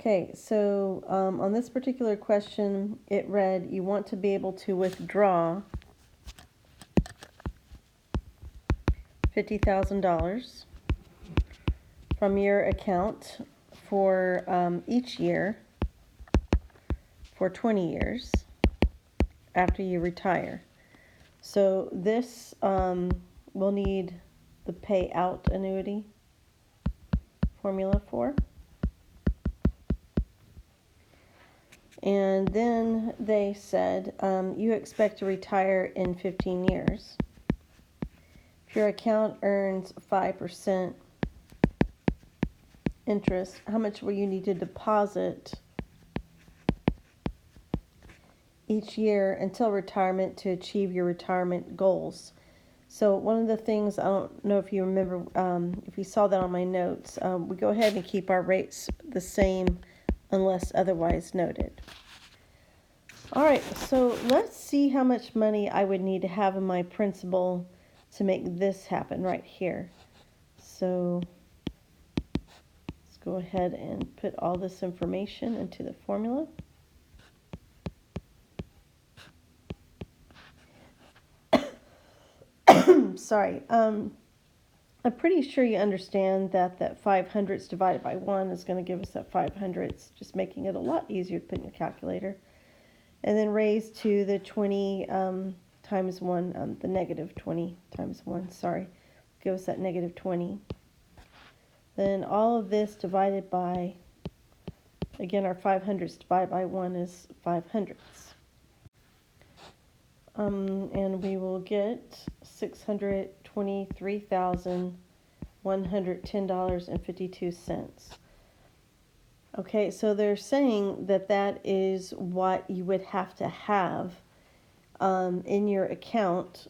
Okay, so on this particular question, it read, you want to be able to withdraw $50,000 from your account for each year for 20 years after you retire. So this we'll need the payout annuity formula for. And then they said, you expect to retire in 15 years. If your account earns 5% interest, how much will you need to deposit each year until retirement to achieve your retirement goals? So one of the things, I don't know if you remember, if you saw that on my notes, we go ahead and keep our rates the same unless otherwise noted. All right, so let's see how much money I would need to have in my principal to make this happen right here. So let's go ahead and put all this information into the formula. Sorry. I'm pretty sure you understand that 500 divided by 1 is going to give us that 500, just making it a lot easier to put in your calculator. And then raised to the 20 times 1, the negative 20 times 1, sorry, give us that negative 20. Then all of this divided by, again, our 500s divided by 1 is 500s. And we will get $623,110.52. Okay, so they're saying that is what you would have to have in your account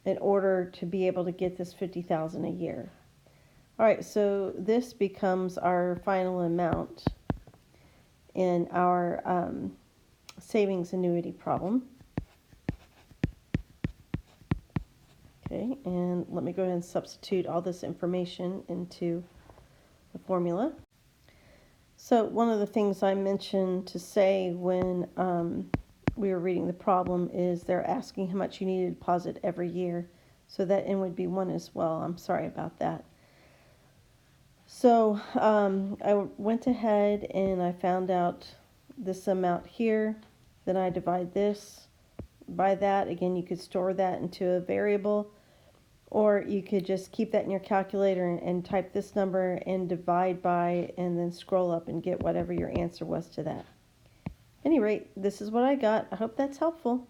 in order to be able to get this $50,000 a year. All right, so this becomes our final amount in our savings annuity problem. Okay, and let me go ahead and substitute all this information into the formula. So one of the things I mentioned to say when we were reading the problem is they're asking how much you need to deposit every year. So that N would be 1 as well. I'm sorry about that. So I went ahead and I found out this amount here. Then I divide this by that. Again, you could store that into a variable, or you could just keep that in your calculator and type this number and divide by, and then scroll up and get whatever your answer was to that. At any rate, this is what I got. I hope that's helpful.